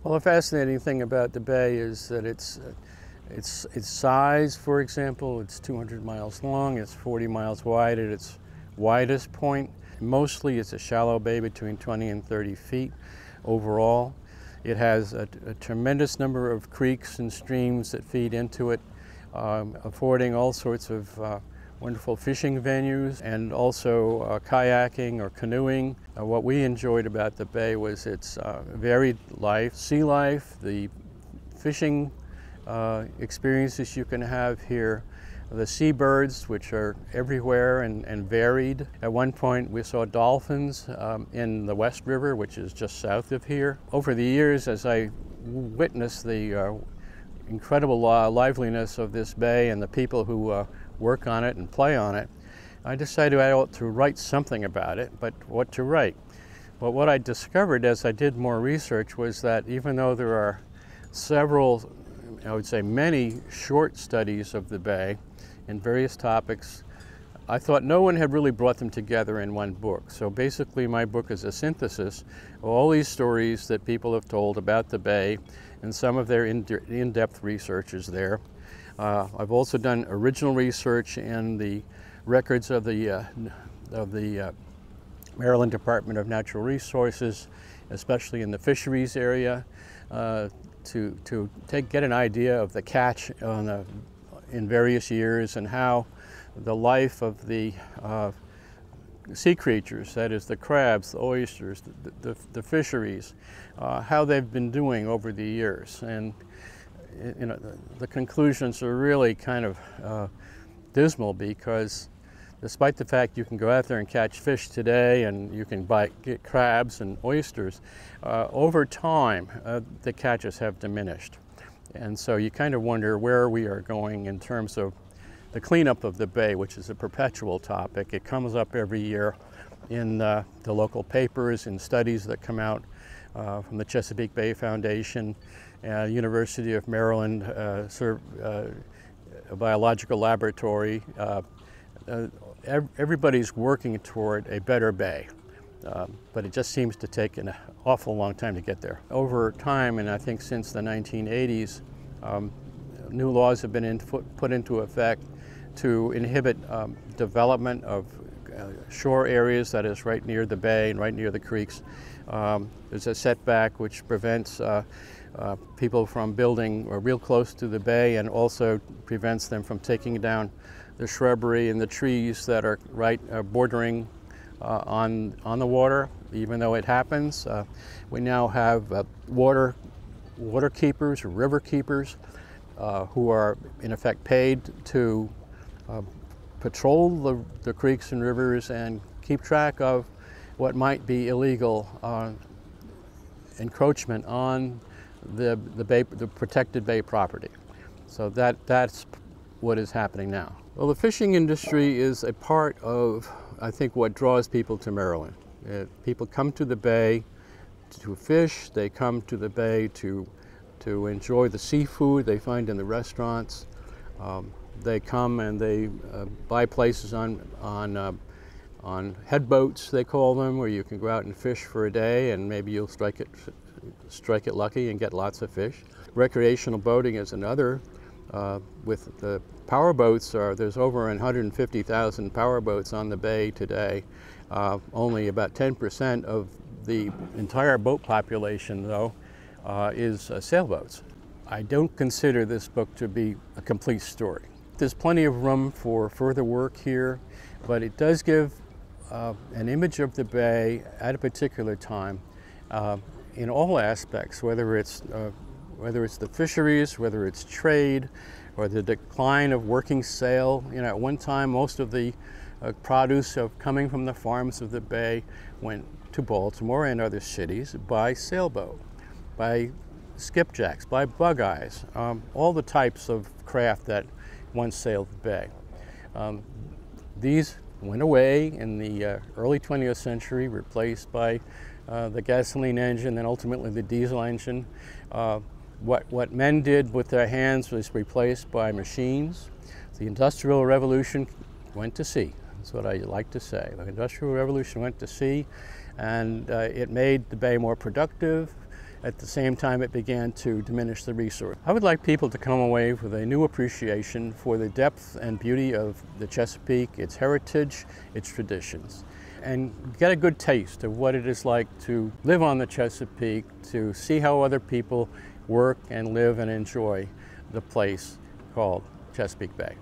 Well, the fascinating thing about the bay is that its size, for example, it's 200 miles long, it's 40 miles wide at its widest point. Mostly it's a shallow bay between 20 and 30 feet overall. It has a tremendous number of creeks and streams that feed into it, affording all sorts of wonderful fishing venues and also kayaking or canoeing. What we enjoyed about the bay was its varied life, sea life, the fishing experiences you can have here, the seabirds, which are everywhere and varied. At one point we saw dolphins in the West River, which is just south of here. Over the years, as I witnessed the incredible liveliness of this bay and the people who work on it and play on it, I decided I ought to write something about it, but what to write? Well, what I discovered as I did more research was that even though there are several, I would say many short studies of the bay in various topics, I thought no one had really brought them together in one book. So basically my book is a synthesis of all these stories that people have told about the bay, and some of their in-depth research is there. I've also done original research in the records of the Maryland Department of Natural Resources, especially in the fisheries area, to get an idea of the catch in various years and how the life of the sea creatures, that is the crabs, the oysters, the fisheries, how they've been doing over the years. And you know, the conclusions are really kind of dismal, because despite the fact you can go out there and catch fish today and you can get crabs and oysters, over time the catches have diminished. And so you kind of wonder where we are going in terms of the cleanup of the bay, which is a perpetual topic. It comes up every year in the local papers, in studies that come out from the Chesapeake Bay Foundation, University of Maryland Biological Laboratory. Everybody's working toward a better bay, but it just seems to take an awful long time to get there. Over time, and I think since the 1980s, new laws have been put into effect to inhibit development of shore areas, that is right near the bay and right near the creeks. There's a setback which prevents people from building real close to the bay, and also prevents them from taking down the shrubbery and the trees that are right bordering on the water. Even though it happens, we now have water keepers or river keepers who are in effect paid to patrol the creeks and rivers and keep track of what might be illegal encroachment on the protected bay property. So that's what is happening now. Well, the fishing industry is a part of, I think, what draws people to Maryland. People come to the bay to fish. They come to the bay to enjoy the seafood they find in the restaurants. They come and they buy places on headboats, they call them, where you can go out and fish for a day, and maybe you'll strike it lucky and get lots of fish. Recreational boating is another. With the power boats, there's over 150,000 power boats on the bay today. Only about 10% of the entire boat population, though, is sailboats. I don't consider this book to be a complete story. There's plenty of room for further work here, but it does give an image of the bay at a particular time in all aspects, whether it's the fisheries, whether it's trade, or the decline of working sail. You know, at one time, most of the produce coming from the farms of the bay went to Baltimore and other cities by sailboat, by skipjacks, by bug-eyes, all the types of craft that once sailed the bay. These went away in the early 20th century, replaced by the gasoline engine and ultimately the diesel engine. What men did with their hands was replaced by machines. The Industrial Revolution went to sea. That's what I like to say. The Industrial Revolution went to sea, and it made the bay more productive. At the same time, it began to diminish the resource. I would like people to come away with a new appreciation for the depth and beauty of the Chesapeake, its heritage, its traditions, and get a good taste of what it is like to live on the Chesapeake, to see how other people work and live and enjoy the place called Chesapeake Bay.